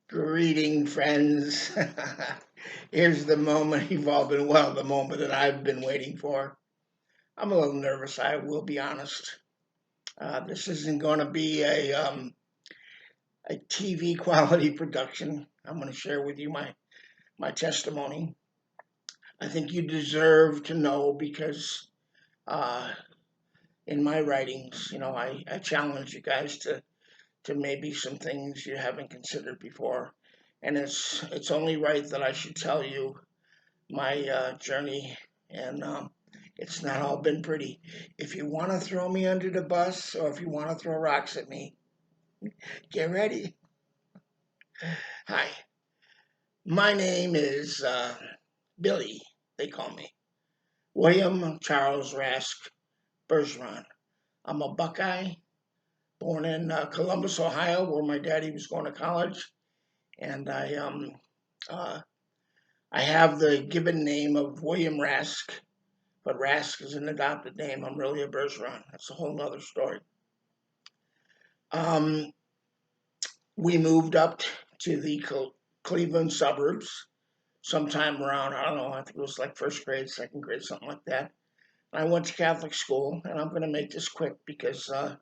Greeting, friends. Here's the moment you've all been, well, the moment that I've been waiting for. I'm a little nervous, I will be honest. This isn't going to be a TV quality production. I'm going to share with you my testimony. I think you deserve to know because uh, in my writings, I challenge you guys to maybe some things you haven't considered before. And it's only right that I should tell you my journey, and it's not all been pretty. If you want to throw me under the bus or if you want to throw rocks at me, get ready. Hi, my name is Billy, they call me. William Charles Rask Bergeron. I'm a Buckeye, born in Columbus, Ohio, where my daddy was going to college, and uh, I have the given name of William Rask, but Rask is an adopted name. I'm really a Bergeron. That's a whole nother story. Um, we moved up to the Cleveland suburbs sometime around, I don't know, I think it was like first grade, second grade, something like that. I went to Catholic school, and I'm going to make this quick because a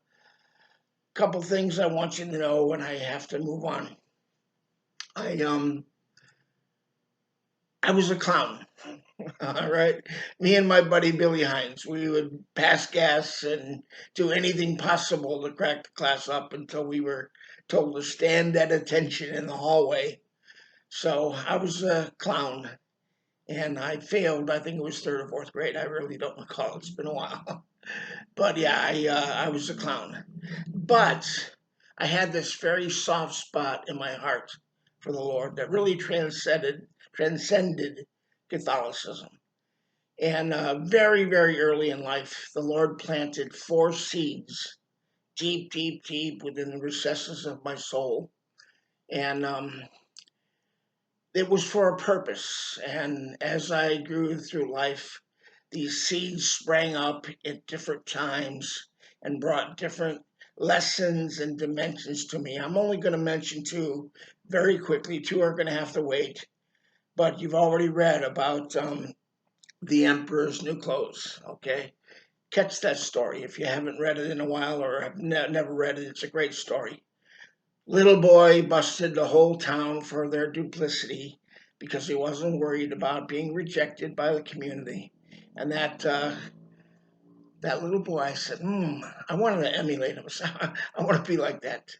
couple things I want you to know, and I have to move on. I um I was a clown. All right. Me and my buddy Billy Hines, we would pass gas and do anything possible to crack the class up until we were told to stand at attention in the hallway. So I was a clown and I failed. I think it was third or fourth grade. I really don't recall. It's been a while. But yeah, I was a clown. But I had this very soft spot in my heart for the Lord that really transcended Catholicism. And very, very early in life, the Lord planted four seeds deep, deep, deep within the recesses of my soul. And it was for a purpose. And as I grew through life, these seeds sprang up at different times and brought different lessons and dimensions to me. I'm only going to mention two very quickly. Two are going to have to wait. But you've already read about the Emperor's New Clothes, okay? Catch that story if you haven't read it in a while or have never read it. It's a great story. Little boy busted the whole town for their duplicity because he wasn't worried about being rejected by the community. And that little boy said, I wanted to emulate him. I want to be like that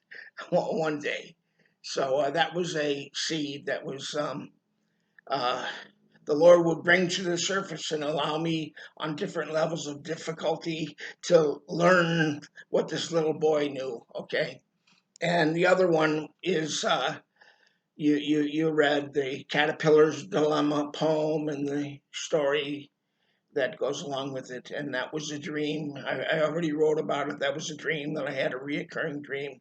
one day. So that was a seed that was uh, the Lord would bring to the surface and allow me on different levels of difficulty to learn what this little boy knew. Okay, and the other one is you read the Caterpillar's Dilemma poem and the story that goes along with it, and that was a dream. I already wrote about it. That was a dream that I had, a reoccurring dream,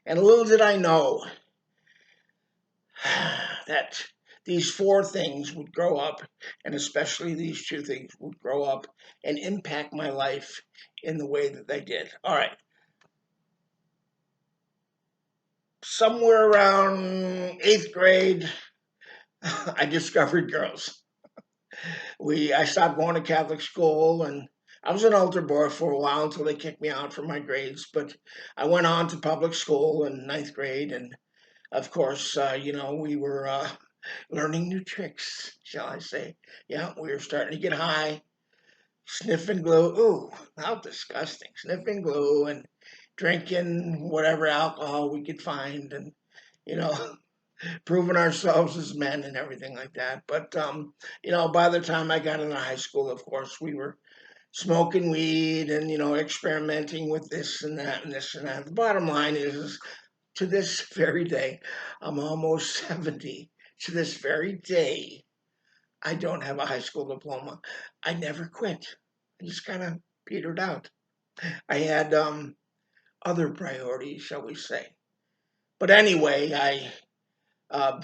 and little did I know that these four things would grow up, and especially these two things would grow up and impact my life in the way that they did. All right. Somewhere around eighth grade, I discovered girls. I stopped going to Catholic school, and I was an altar boy for a while until they kicked me out for my grades. But I went on to public school in ninth grade, and of course, we were learning new tricks, shall I say. Yeah, we were starting to get high, sniffing glue. Ooh, how disgusting. Sniffing glue and drinking whatever alcohol we could find and, you know, proving ourselves as men and everything like that. But, by the time I got into high school, of course, we were smoking weed and, experimenting with this and that and this and that. The bottom line is to this very day, I'm almost 70. To this very day, I don't have a high school diploma. I never quit. I just kind of petered out. I had other priorities, shall we say. But anyway, I uh,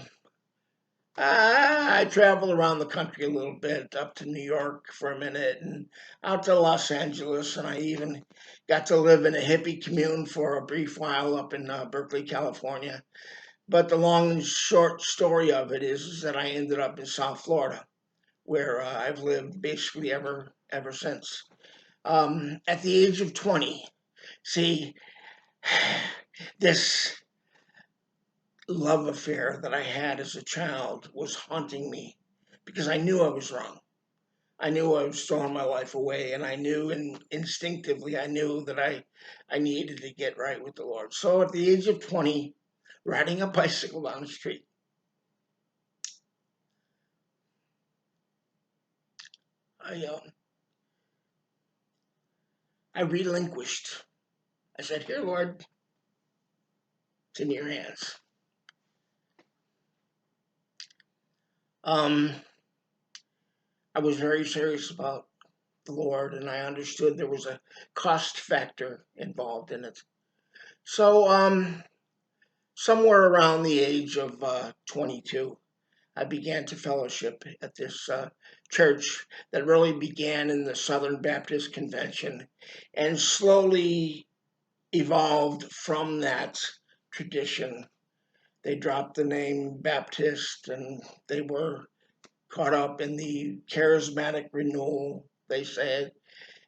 I traveled around the country a little bit, up to New York for a minute and out to Los Angeles. And I even got to live in a hippie commune for a brief while up in Berkeley, California. But the long and short story of it is that I ended up in South Florida, where I've lived basically ever since. At the age of 20, see, this love affair that I had as a child was haunting me because I knew I was wrong. I knew I was throwing my life away, and I knew, and instinctively, I knew that I needed to get right with the Lord. So at the age of 20, riding a bicycle down the street, I, uh, I relinquished. I said, "Here, Lord, it's in your hands." Um, I was very serious about the Lord, and I understood there was a cost factor involved in it. So, somewhere around the age of 22, I began to fellowship at this church that really began in the Southern Baptist Convention and slowly evolved from that tradition. They dropped the name Baptist and they were caught up in the charismatic renewal, they said.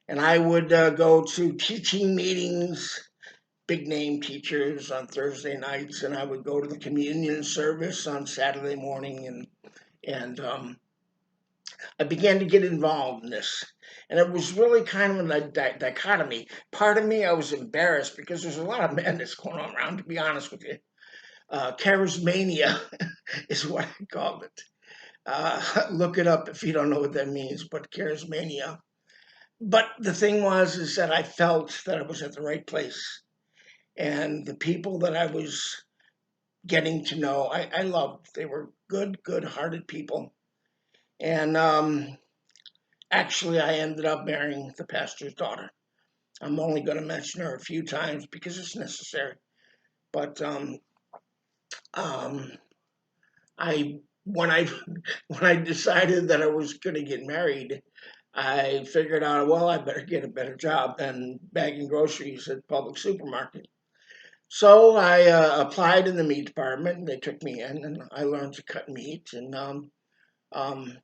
And I would go to teaching meetings, big name teachers on Thursday nights, and I would go to the communion service on Saturday morning, and I began to get involved in this. And it was really kind of a dichotomy. Part of me, I was embarrassed because there's a lot of madness going on around, to be honest with you. Charismania is what I called it. Look it up if you don't know what that means, but charismania. But the thing was, is that I felt that I was at the right place. And the people that I was getting to know, I loved. They were good hearted people. And actually, I ended up marrying the pastor's daughter. I'm only going to mention her a few times because it's necessary. But um, I when I when I decided that I was going to get married, I figured out, well, I better get a better job than bagging groceries at public supermarket. So I applied in the meat department, and they took me in, and I learned to cut meat, and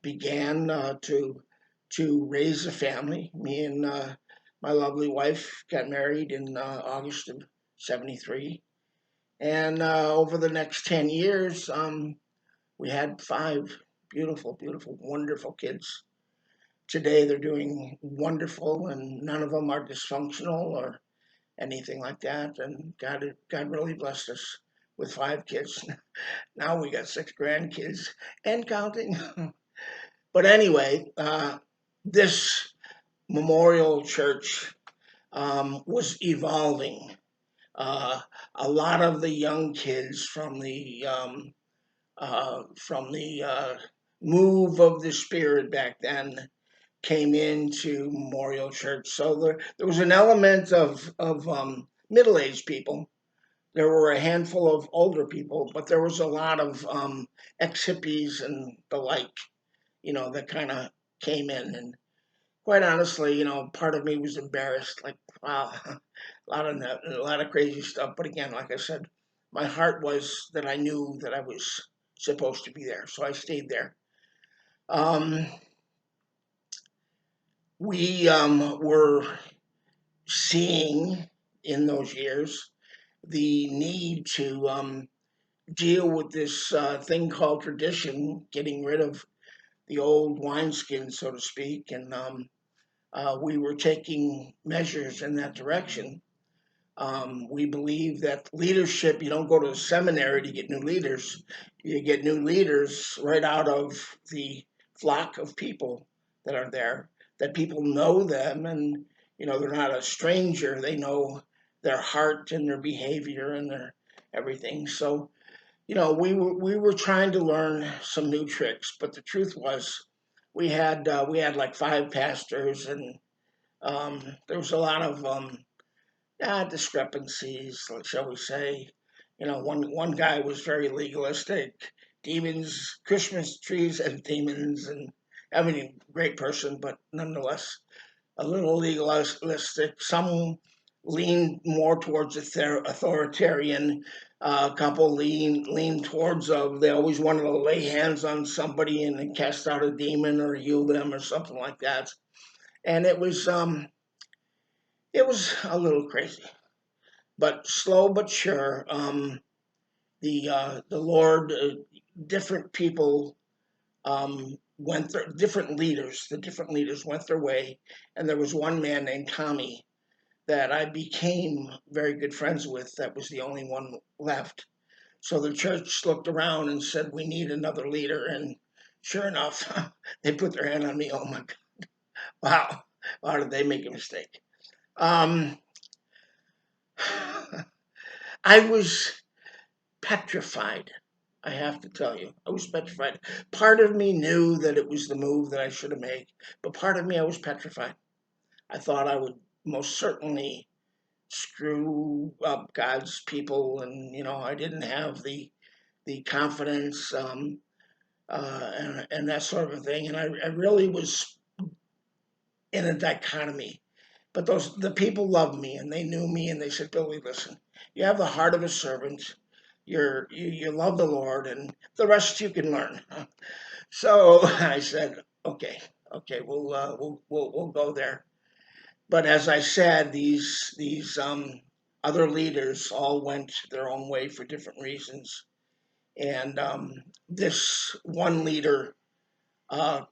began to raise a family. Me and my lovely wife got married in August of '73, and over the next 10 years, we had five beautiful, wonderful kids. Today, they're doing wonderful, and none of them are dysfunctional or anything like that. And God really blessed us with five kids. Now we got six grandkids and counting. But anyway, this memorial church was evolving. Uh, a lot of the young kids from the move of the Spirit back then came into Memorial Church. So there was an element of middle aged people. There were a handful of older people, but there was a lot of ex hippies and the like, that kind of came in. And quite honestly, part of me was embarrassed. Like, wow, a lot of crazy stuff. But again, like I said, my heart was that I knew that I was supposed to be there, so I stayed there. Um, we were seeing in those years the need to deal with this thing called tradition, getting rid of the old wineskin, so to speak, and we were taking measures in that direction. We believe that leadership, you don't go to a seminary to get new leaders. You get new leaders right out of the flock of people that are there, that people know them and, they're not a stranger. They know their heart and their behavior and their everything. So, we were trying to learn some new tricks, but the truth was we had like five pastors and there was a lot of discrepancies, shall we say. One guy was very legalistic, demons, Christmas trees and demons, and I mean, great person, but nonetheless a little legalistic. Some lean more towards authoritarian. A couple lean towards they always wanted to lay hands on somebody and then cast out a demon or heal them or something like that. And it was a little crazy, but slow but sure. The Lord, different people went their different leaders. The different leaders went their way, and there was one man named Tommy that I became very good friends with. That was the only one left. So the church looked around and said, "We need another leader." And sure enough, they put their hand on me. Oh my God! Wow, wow, did they make a mistake? Um, I was petrified. I have to tell you, I was petrified. Part of me knew that it was the move that I should have made, but part of me, I was petrified. I thought I would most certainly screw up God's people, and I didn't have the confidence, and that sort of a thing. And I really was in a dichotomy. But the people loved me, and they knew me, and they said, "Billy, listen, you have the heart of a servant. You love the Lord, and the rest you can learn." So I said, "Okay, okay, we'll go there." But as I said, these other leaders all went their own way for different reasons, and this one leader uh,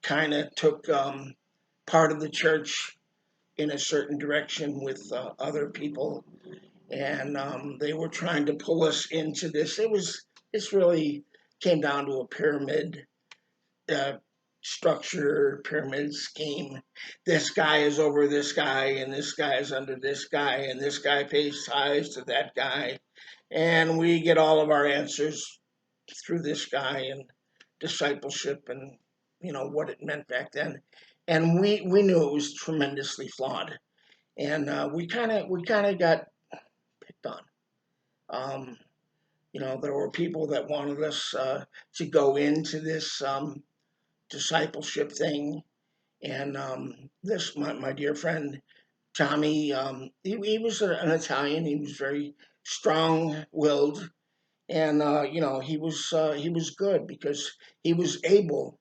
kind of took part of the church in a certain direction with other people, and they were trying to pull us into this. This really came down to a pyramid uh, structure, pyramid scheme. This guy is over this guy, and this guy is under this guy, and this guy pays tithes to that guy, and we get all of our answers through this guy and discipleship, and what it meant back then. And we knew it was tremendously flawed, and we kind of got picked on. Um, there were people that wanted us to go into this discipleship thing. And this, my dear friend Tommy, he was an Italian. He was very strong-willed, and he was good because he was able,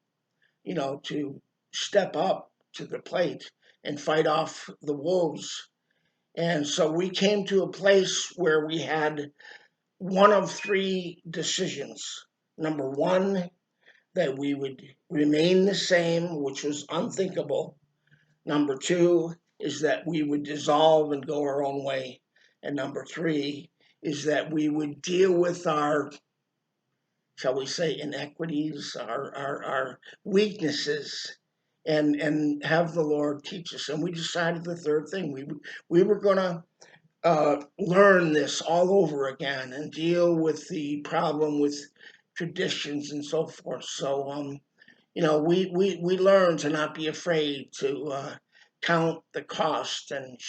to step up to the plate and fight off the wolves. And so we came to a place where we had one of three decisions. Number one, that we would remain the same, which was unthinkable. Number two is that we would dissolve and go our own way. And number three is that we would deal with our, shall we say, inequities, our weaknesses, and have the Lord teach us. And we decided the third thing. We were going to learn this all over again and deal with the problem with traditions and so forth. So we learn to not be afraid to count the cost and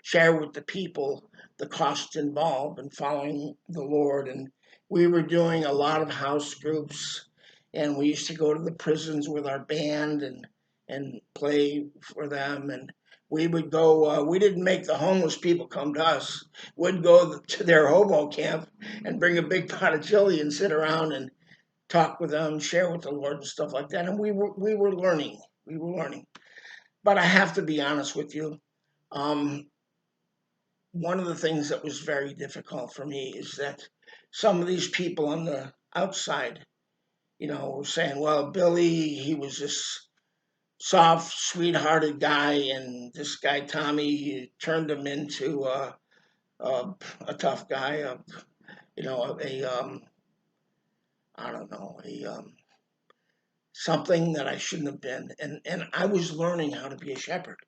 share with the people the cost involved in following the Lord. And we were doing a lot of house groups, and we used to go to the prisons with our band and play for them. And we would go. We didn't make the homeless people come to us. We'd go to their hobo camp and bring a big pot of chili and sit around and talk with them, share with the Lord and stuff like that. And we were learning. We were learning. But I have to be honest with you. Um, One of the things that was very difficult for me is that some of these people on the outside, were saying, "Well, Billy, he was this soft, sweethearted guy, and this guy Tommy turned him into a tough guy, I don't know, something that I shouldn't have been." And I was learning how to be a shepherd.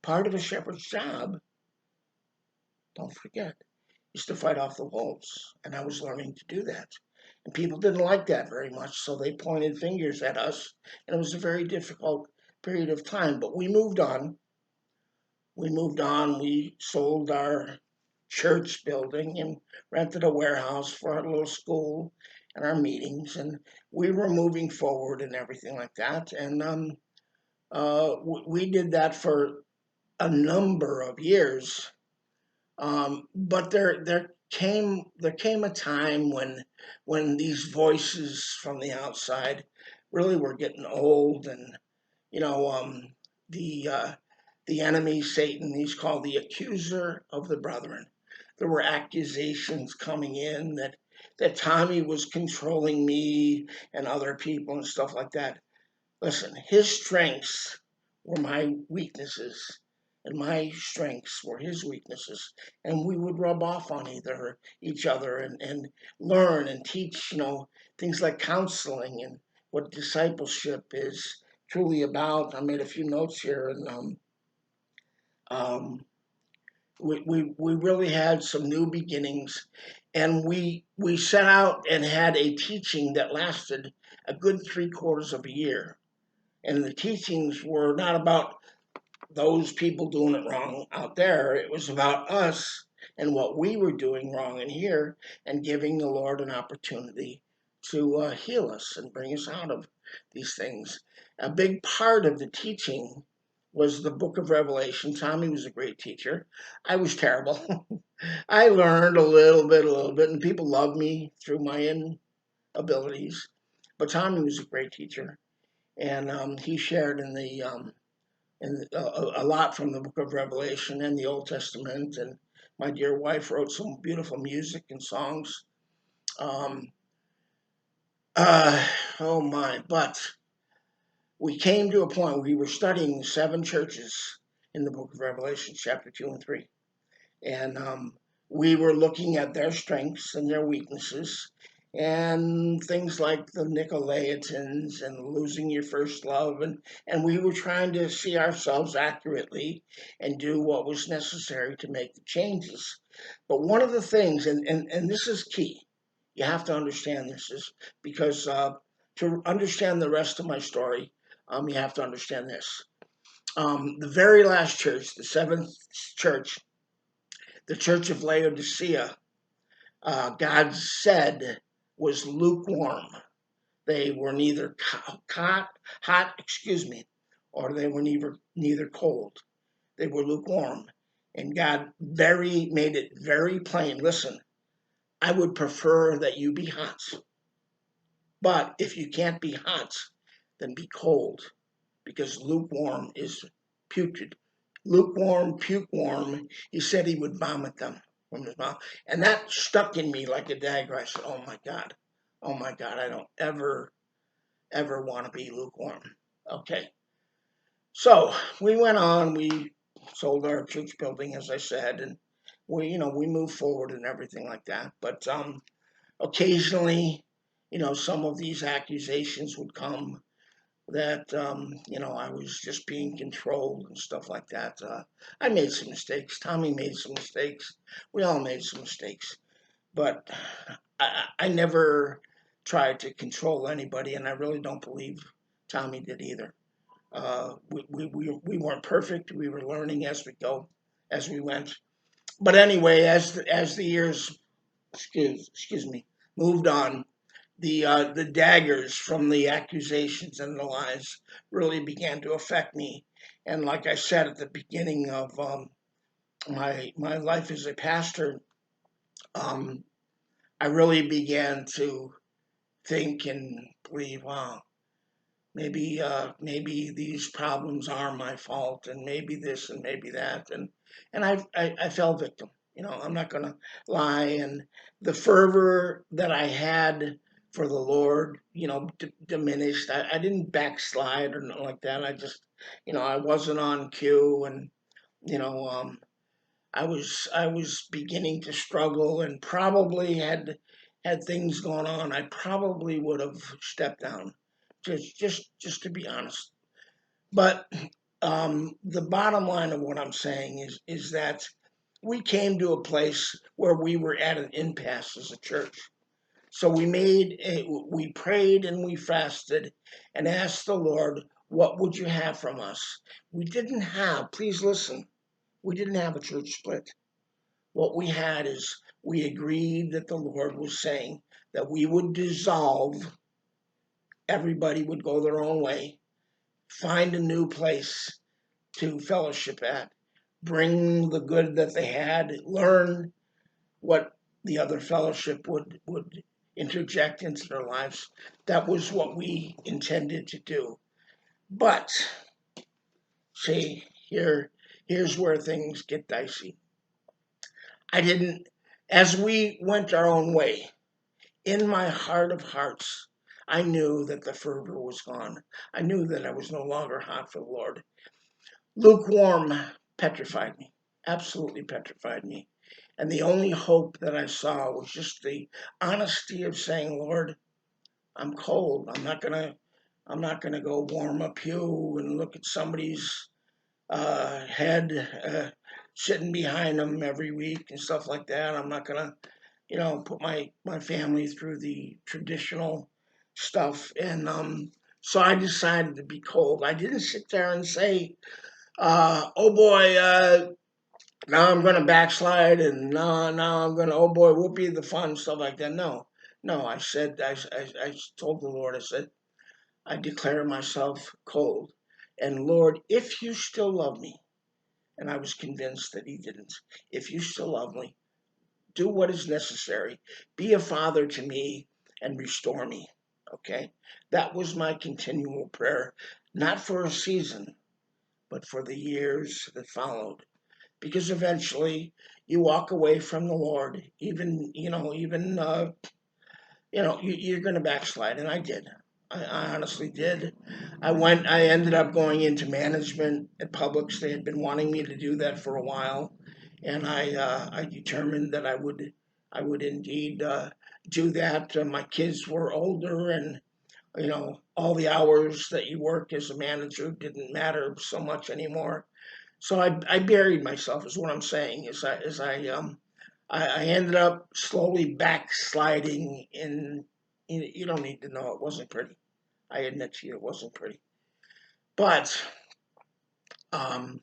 Part of a shepherd's job, don't forget, is to fight off the wolves. And I was learning to do that. And people didn't like that very much, so they pointed fingers at us. And it was a very difficult period of time. But we moved on. We moved on. We sold our church building and rented a warehouse for our little school. and our meetings, and we were moving forward and everything like that. And we did that for a number of years. But there came a time when these voices from the outside really were getting old, and you know the the enemy Satan, he's called the accuser of the brethren. There were accusations coming in that Tommy was controlling me and other people and stuff like that. Listen, his strengths were my weaknesses, and my strengths were his weaknesses, and we would rub off on either each other and learn and teach, things like counseling and what discipleship is truly about. I made a few notes here, and um, we really had some new beginnings, and we set out and had a teaching that lasted a good 3/4 of a year, and the teachings were not about those people doing it wrong out there. It was about us and what we were doing wrong in here, and giving the Lord an opportunity to heal us and bring us out of these things. A big part of the teaching was the book of Revelation. Tommy was a great teacher. I was terrible. I learned a little bit, and people loved me through my inabilities. But Tommy was a great teacher, and he shared a lot from the book of Revelation and the Old Testament. And my dear wife wrote some beautiful music and songs. Um, uh, oh my! But we came to a point where we were studying the seven churches in the book of Revelation, chapter 2 and 3, and we were looking at their strengths and their weaknesses, and things like the Nicolaitans and losing your first love, and we were trying to see ourselves accurately and do what was necessary to make the changes. But one of the things, and this is key, you have to understand this, is because to understand the rest of my story, you have to understand this. The very last church, the seventh church, the church of Laodicea, God said was lukewarm. They were neither hot, or they were neither cold. They were lukewarm, and God very made it very plain. Listen, I would prefer that you be hot, but if you can't be hot, then be cold, because lukewarm is putrid. Lukewarm, puke warm. He said he would vomit them from his mouth. And that stuck in me like a dagger. I said, oh my God. Oh my God. I don't ever want to be lukewarm. Okay. So we went on. We sold our church building, as I said, and we moved forward and everything like that. But occasionally, some of these accusations would come that I was just being controlled and stuff like that. I made some mistakes. Tommy made some mistakes. We all made some mistakes, but I never tried to control anybody, and I really don't believe Tommy did either. We weren't perfect. We were learning as we go, as we went. But anyway, as the years, excuse me, moved on, the daggers from the accusations and the lies really began to affect me. And like I said at the beginning of my life as a pastor, um, I really began to think and believe, wow, maybe these problems are my fault, and maybe this and maybe that, and I fell victim. I'm not gonna lie, and the fervor that I had for the Lord, diminished. I didn't backslide or nothing like that. I just, I wasn't on cue, and you know, um, I was beginning to struggle, and probably had things gone on, I probably would have stepped down, just to be honest. But the bottom line of what I'm saying is that we came to a place where we were at an impasse as a church. So we prayed and we fasted and asked the Lord, what would you have from us? We didn't have, please listen, we didn't have a church split. What we had is we agreed that the Lord was saying that we would dissolve, everybody would go their own way, find a new place to fellowship at, bring the good that they had, learn what the other fellowship would interject into their lives. That was what we intended to do. But see, here's where things get dicey. I didn't, as we went our own way, in my heart of hearts, I knew that the fervor was gone. I knew that I was no longer hot for the Lord. Lukewarm petrified me, absolutely petrified me. And the only hope that I saw was just the honesty of saying, Lord, I'm cold. I'm not gonna go warm a pew and look at somebody's head sitting behind them every week and stuff like that. I'm not gonna, put my family through the traditional stuff. And so I decided to be cold. I didn't sit there and say, "Oh boy, now I'm gonna backslide," and now I'm gonna, "Oh boy, whoopee the fun," stuff like that. No, no. I said, I told the Lord, I said, I declare myself cold, and Lord, if you still love me, and I was convinced that He didn't. If you still love me, do what is necessary. Be a father to me and restore me. Okay? That was my continual prayer, not for a season, but for the years that followed. Because eventually you walk away from the Lord, you're going to backslide. And I did. I honestly did. I ended up going into management at Publix. They had been wanting me to do that for a while. And I determined that I would indeed do that. My kids were older, and all the hours that you work as a manager didn't matter so much anymore. So I buried myself, is what I'm saying. I ended up slowly backsliding in. You don't need to know, it wasn't pretty. I admit to you, it wasn't pretty. But um,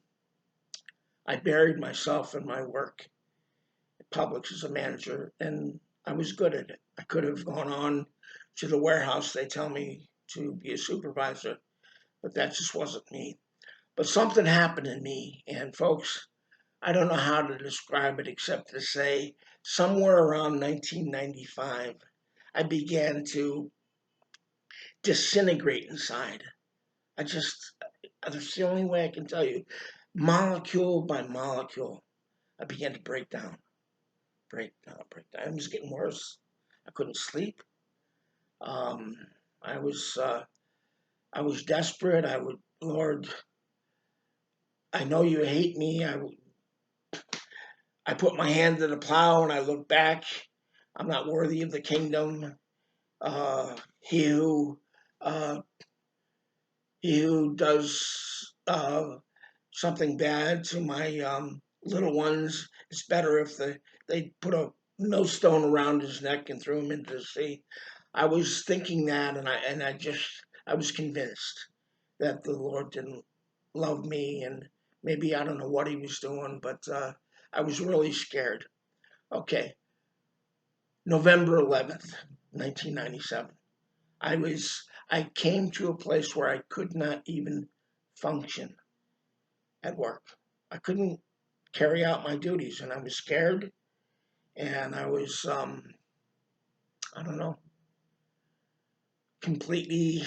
I buried myself in my work at Publix as a manager, and I was good at it. I could have gone on to the warehouse. They tell me to be a supervisor, but that just wasn't me. But something happened in me, and folks, I don't know how to describe it except to say somewhere around 1995, I began to disintegrate inside. I just, that's the only way I can tell you. Molecule by molecule, I began to break down, break down, break down. It was getting worse. I couldn't sleep. Um, I was, uh, I was desperate. Lord, I know you hate me. I put my hand to the plow and I look back. I'm not worthy of the kingdom. He who uh, he who does something bad to my little ones, it's better if they put a millstone around his neck and threw him into the sea. I was thinking that, and I was convinced that the Lord didn't love me, and maybe I don't know what He was doing, but I was really scared. Okay, November 11th, 1997. I came to a place where I could not even function at work. I couldn't carry out my duties, and I was scared, and I was I don't know, completely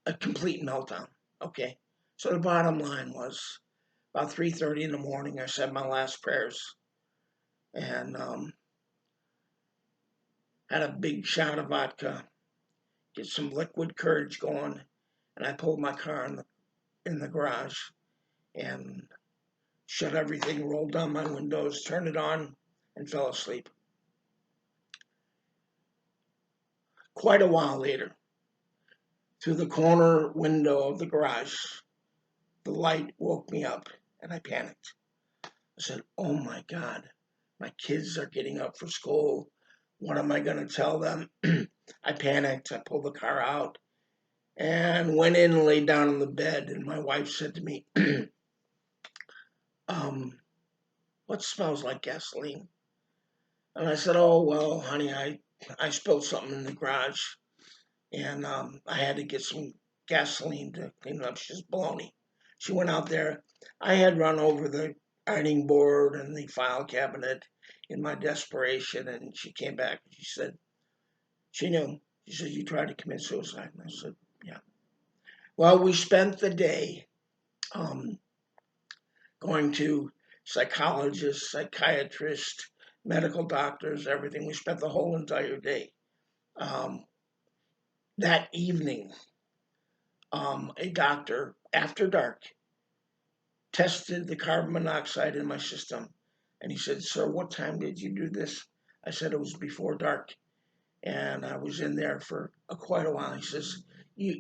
a complete meltdown. Okay, so the bottom line was about 3:30 in the morning. I said my last prayers, and had a big shot of vodka, get some liquid courage going, and I pulled my car in the garage and shut everything, rolled down my windows, turned it on, and fell asleep. Quite a while later, through the corner window of the garage, the light woke me up, and I panicked. I said, "Oh my God, my kids are getting up for school. What am I going to tell them?" I panicked. I pulled the car out and went in and laid down on the bed. And my wife said to me, um, what smells like gasoline? And I said, oh, well, honey, I spilled something in the garage, and I had to get some gasoline to clean it up. She says, baloney. She went out there. I had run over the ironing board and the file cabinet in my desperation, and she came back. She said, she knew. She said, you tried to commit suicide. And I said, yeah. Well, we spent the day um, going to psychologists, psychiatrists, medical doctors, everything. We spent the whole entire day. Um, that evening, a doctor, after dark, tested the carbon monoxide in my system. And he said, sir, what time did you do this? I said, it was before dark. And I was in there for quite a while. He says,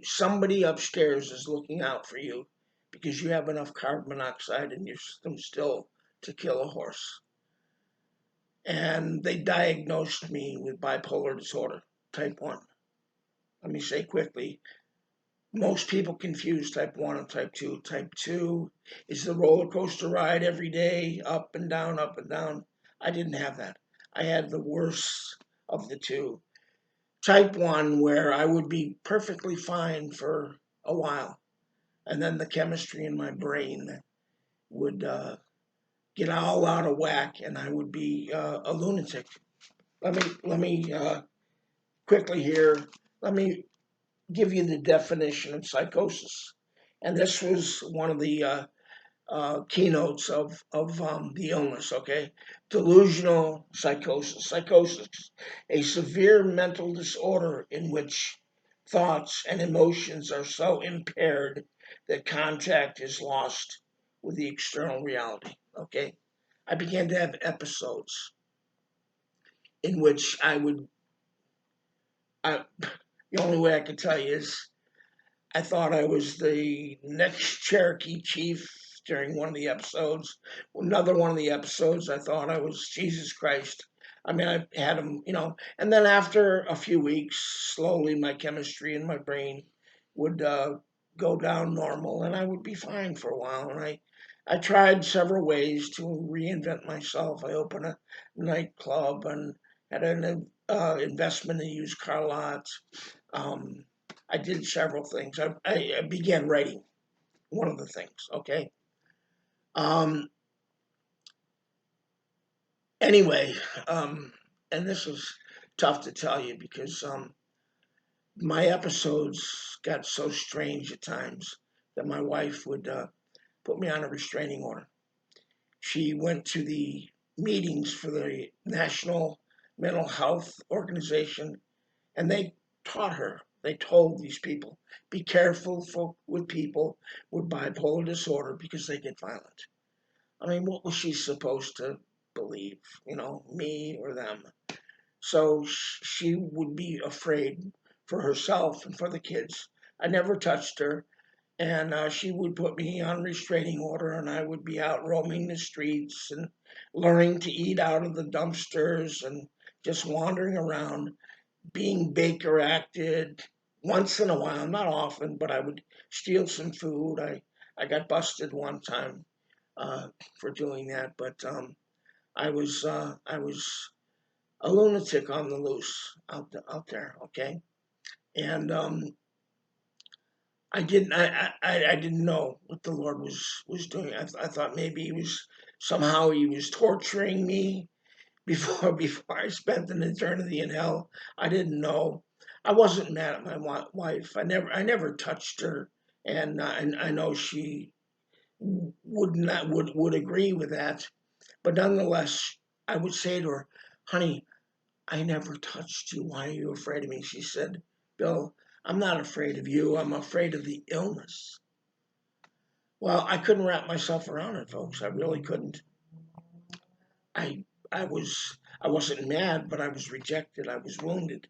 somebody upstairs is looking out for you because you have enough carbon monoxide in your system still to kill a horse. And they diagnosed me with bipolar disorder, type 1. Let me say quickly, most people confuse type 1 and type 2. Type 2 is the roller coaster ride every day, up and down, up and down. I didn't have that. I had the worst of the two. Type 1, where I would be perfectly fine for a while, and then the chemistry in my brain would get all out of whack, and I would be a lunatic. Let me quickly here. Let me give you the definition of psychosis, and this was one of the keynotes of the illness. Okay, delusional psychosis. Psychosis, a severe mental disorder in which thoughts and emotions are so impaired that contact is lost with the external reality. Okay, I began to have episodes in which the only way I could tell you is I thought I was the next Cherokee chief during one of the episodes. Another one of the episodes, I thought I was Jesus Christ. I mean, I had him, and then after a few weeks, slowly my chemistry in my brain would go down normal and I would be fine for a while. And I tried several ways to reinvent myself. I opened a nightclub and had an investment in used car lots. Um, I did several things. I began writing, one of the things, okay? Um, anyway, and this is tough to tell you because my episodes got so strange at times that my wife would put me on a restraining order. She went to the meetings for the National Mental Health Organization, and they told these people, be careful with people with bipolar disorder because they get violent. I mean, what was she supposed to believe? Me or them? So she would be afraid for herself and for the kids. I never touched her, and she would put me on restraining order, and I would be out roaming the streets and learning to eat out of the dumpsters and just wandering around, being Baker acted once in a while, not often, but I would steal some food. I got busted one time for doing that, but I was a lunatic on the loose out there. Okay, and I didn't know what the Lord was doing. I thought maybe he was torturing me before I spent an eternity in hell. I didn't know. I wasn't mad at my wife. I never touched her, and I know she would agree with that. But nonetheless, I would say to her, "Honey, I never touched you. Why are you afraid of me?" She said, "Bill, I'm not afraid of you. I'm afraid of the illness." Well, I couldn't wrap myself around it, folks. I really couldn't. I I wasn't mad, but I was rejected. I was wounded.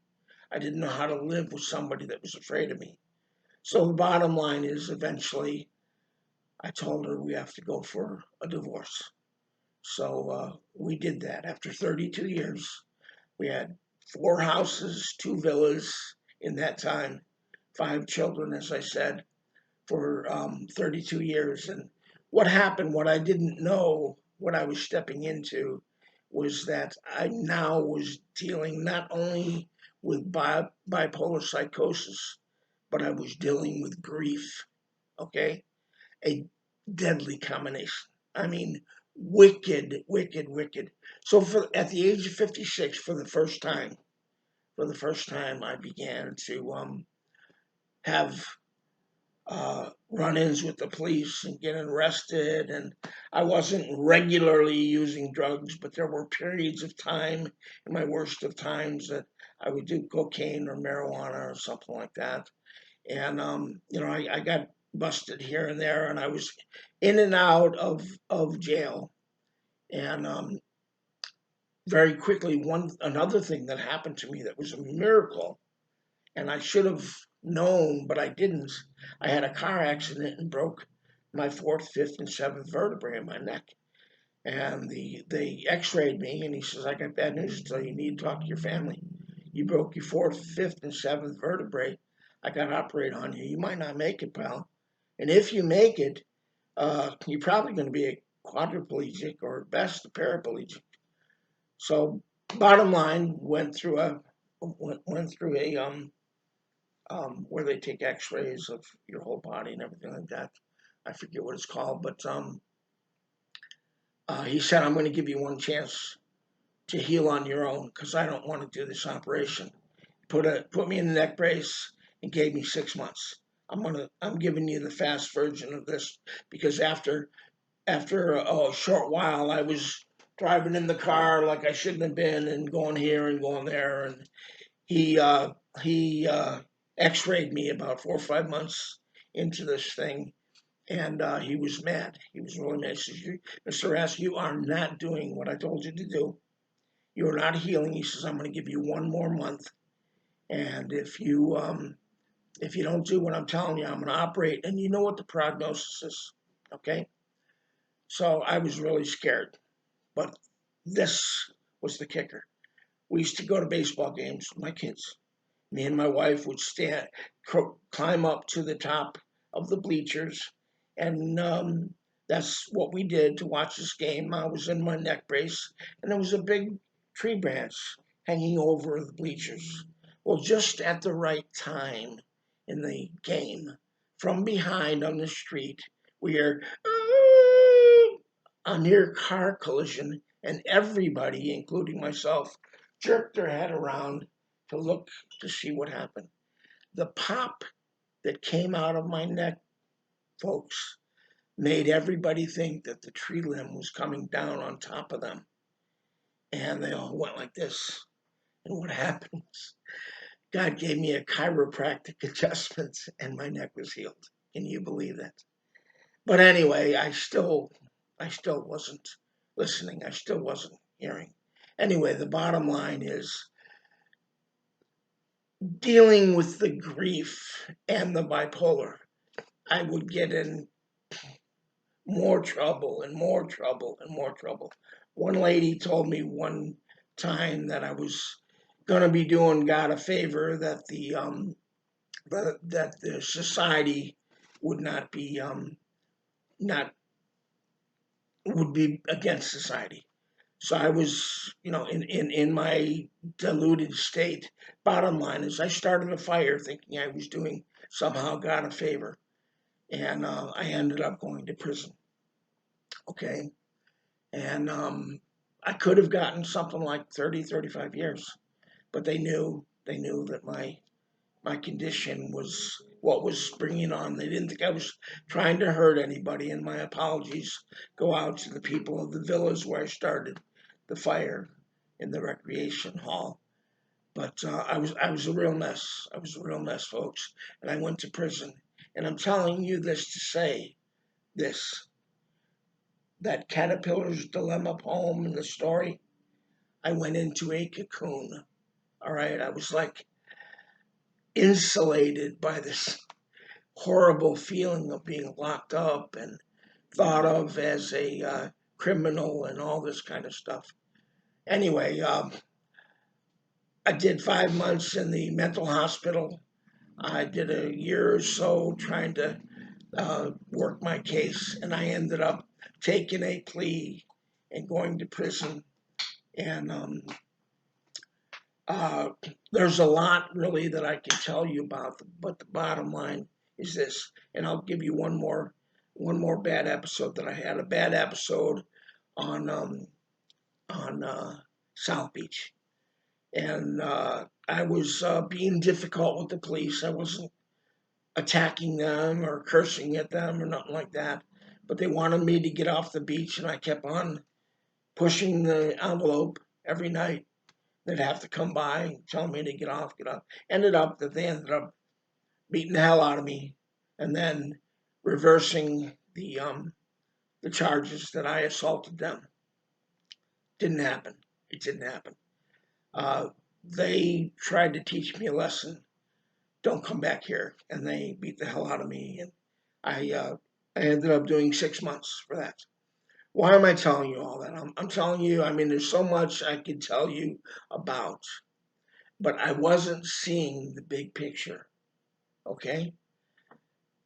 I didn't know how to live with somebody that was afraid of me. So the bottom line is eventually I told her we have to go for a divorce. So we did that. After 32 years, we had 4 houses, 2 villas in that time, 5 children, as I said, for 32 years. And what happened, what I didn't know what I was stepping into was that I now was dealing not only with bipolar psychosis, but I was dealing with grief. Okay, a deadly combination. I mean, wicked, wicked, wicked. So at the age of 56, for the first time, I began to have run-ins with the police and getting arrested. And I wasn't regularly using drugs, but there were periods of time, in my worst of times, that I would do cocaine or marijuana or something like that. And I got busted here and there, and I was in and out of jail. And very quickly, one another thing that happened to me that was a miracle, and I should have known, but I didn't. I had a car accident and broke my fourth, fifth, and seventh vertebrae in my neck. And they X-rayed me, and he says, "I got bad news to tell you. You need to talk to your family. You broke your fourth, fifth, and seventh vertebrae. I got to operate on you. You might not make it, pal. And if you make it, you're probably going to be a quadriplegic or at best a paraplegic." So, bottom line, went through a where they take X-rays of your whole body and everything like that. I forget what it's called, but he said, "I'm going to give you one chance to heal on your own because I don't want to do this operation." Put me in the neck brace and gave me 6 months. I'm giving you the fast version of this because after a short while I was driving in the car like I shouldn't have been and going here and going there, and he uh, he X-rayed me about 4 or 5 months into this thing, and he was mad. He was really mad. He says, "Mr. Rask, you are not doing what I told you to do. You are not healing." He says, "I'm going to give you one more month, and if you don't do what I'm telling you, I'm going to operate." And you know what the prognosis is, okay? So I was really scared, but this was the kicker. We used to go to baseball games, my kids. Me and my wife would climb up to the top of the bleachers, and that's what we did to watch this game. I was in my neck brace, and there was a big tree branch hanging over the bleachers. Well, just at the right time in the game, from behind on the street, we hear a near car collision, and everybody, including myself, jerked their head around to look to see what happened. The pop that came out of my neck, folks, made everybody think that the tree limb was coming down on top of them. And they all went like this. And what happened was God gave me a chiropractic adjustment and my neck was healed. Can you believe that? But anyway, I still wasn't listening. I still wasn't hearing. Anyway, the bottom line is dealing with the grief and the bipolar. I would get in more trouble and more trouble and more trouble. One lady told me one time that I was going to be doing God a favor, that the society would not be not would be against society. So I was, in my deluded state. Bottom line is, I started a fire thinking I was doing somehow God a favor, and I ended up going to prison. Okay, and I could have gotten something like 30, 35 years, but they knew that my condition was what was bringing on. They didn't think I was trying to hurt anybody, and my apologies go out to the people of the villas where I started the fire in the recreation hall. But I was a real mess. I was a real mess, folks, and I went to prison. And I'm telling you this to say this: that caterpillar's dilemma poem in the story. I went into a cocoon. All right, I was like insulated by this horrible feeling of being locked up and thought of as a criminal and all this kind of stuff. Anyway, I did 5 months in the mental hospital. I did a year or so trying to work my case, and I ended up taking a plea and going to prison. And there's a lot really that I can tell you about, but the bottom line is this, and I'll give you one more bad episode that I had. A bad episode on South Beach, and I was being difficult with the police. I wasn't attacking them or cursing at them or nothing like that, but they wanted me to get off the beach, and I kept on pushing the envelope every night. They'd have to come by and tell me to get off, get off. Ended up that they ended up beating the hell out of me, and then reversing the charges that I assaulted them. Didn't happen. It didn't happen. Uh, they tried to teach me a lesson. Don't come back here, and they beat the hell out of me, and I ended up doing 6 months for that. Why am I telling you all that? I'm telling you. I mean, there's so much I could tell you about, but I wasn't seeing the big picture. Okay.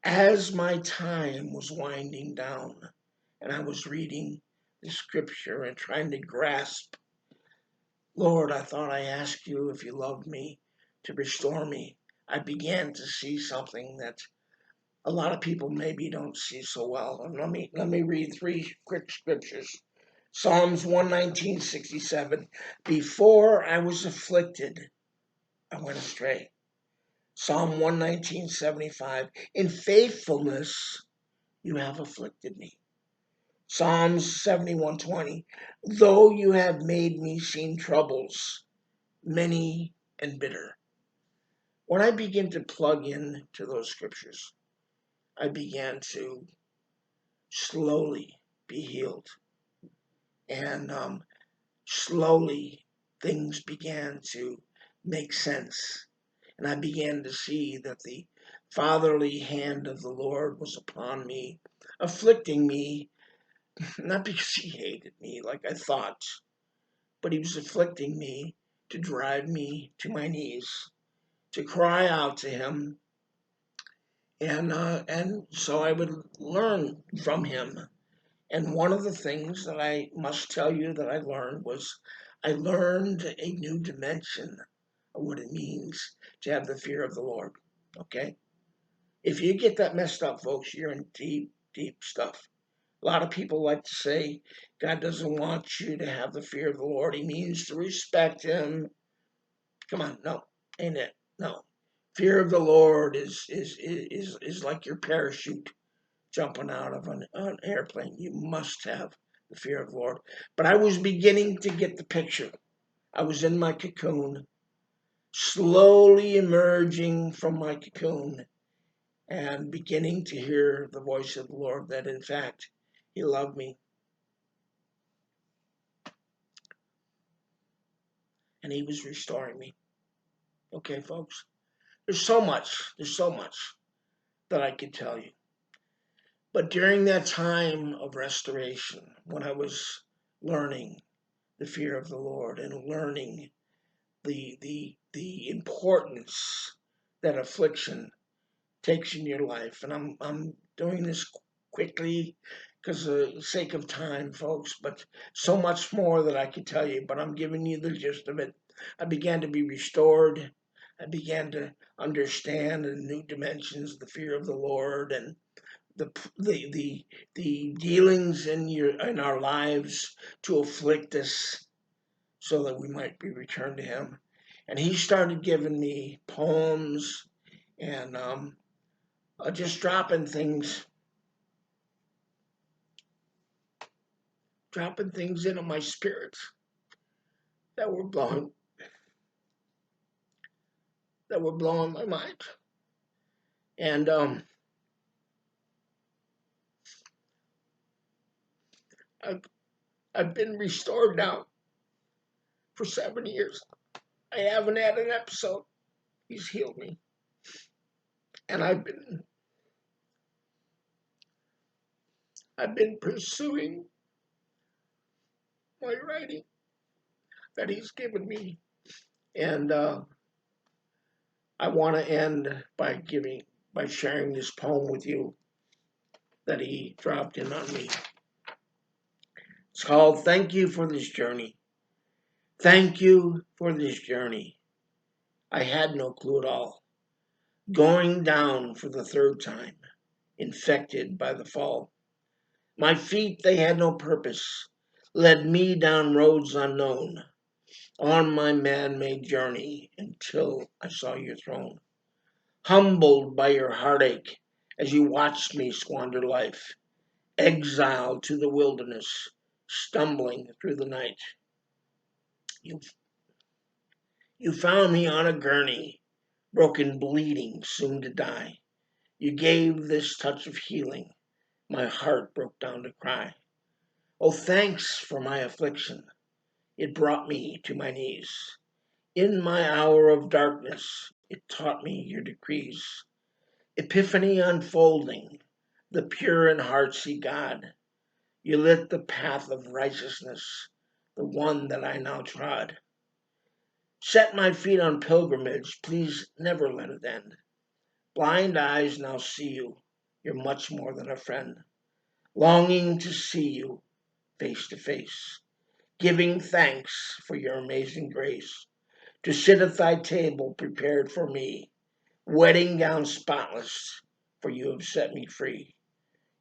As my time was winding down and I was reading the scripture and trying to grasp, Lord, I thought I asked you if you loved me to restore me. I began to see something that a lot of people maybe don't see so well. And let me read 3 quick scriptures. Psalms 119:67. Before I was afflicted, I went astray. Psalm 119:75. In faithfulness you have afflicted me. Psalms 71:20. Though you have made me seen troubles, many and bitter. When I began to plug in to those scriptures, I began to slowly be healed. And slowly things began to make sense. And I began to see that the fatherly hand of the Lord was upon me, afflicting me, not because he hated me like I thought, but he was afflicting me to drive me to my knees, to cry out to him, and so I would learn from him. And one of the things that I must tell you that I learned was I learned a new dimension of what it means to have the fear of the Lord. Okay? If you get that messed up, folks, you're in deep, deep stuff. A lot of people like to say God doesn't want you to have the fear of the Lord. He means to respect him. Come on, no, ain't it? No. Fear of the Lord is like your parachute jumping out of an airplane. You must have the fear of the Lord. But I was beginning to get the picture. I was in my cocoon, slowly emerging from my cocoon and beginning to hear the voice of the Lord that, in fact, he loved me. And he was restoring me. Okay, folks? There's so much that I could tell you. But during that time of restoration, when I was learning the fear of the Lord and learning the importance that affliction takes in your life. And I'm doing this quickly because of the sake of time, folks, but so much more that I could tell you, but I'm giving you the gist of it. I began to be restored. I began to understand the new dimensions, the fear of the Lord, and the the dealings in our lives to afflict us so that we might be returned to him. And he started giving me poems and just dropping things into my spirit that were blowing my mind. And I've, I've been restored now for 7 years. I haven't had an episode. He's healed me. And I've been pursuing my writing that he's given me. And I want to end by sharing this poem with you that he dropped in on me. It It's called Thank You for This Journey. Thank you for this journey. I had no clue at all. Going down for the third time, infected by the fall. My feet, they had no purpose, led me down roads unknown, on my man-made journey until I saw your throne. Humbled by your heartache as you watched me squander life, exiled to the wilderness, stumbling through the night. You, you found me on a gurney, broken, bleeding, soon to die. You gave this touch of healing. My heart broke down to cry. Oh, thanks for my affliction. It brought me to my knees. In my hour of darkness, it taught me your decrees. Epiphany unfolding, the pure in heart see God. You lit the path of righteousness, the one that I now trod. Set my feet on pilgrimage, please never let it end. Blind eyes now see you, you're much more than a friend. Longing to see you face to face, giving thanks for your amazing grace, to sit at thy table prepared for me, wedding gown spotless, for you have set me free.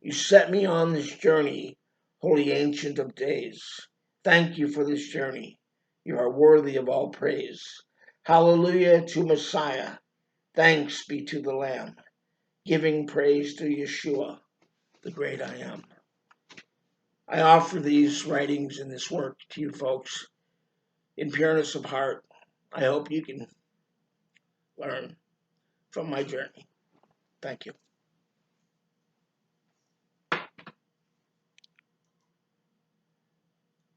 You set me on this journey, holy ancient of days. Thank you for this journey. You are worthy of all praise. Hallelujah to Messiah. Thanks be to the Lamb, giving praise to Yeshua, the great I am. I offer these writings and this work to you folks in pureness of heart. I hope you can learn from my journey. Thank you.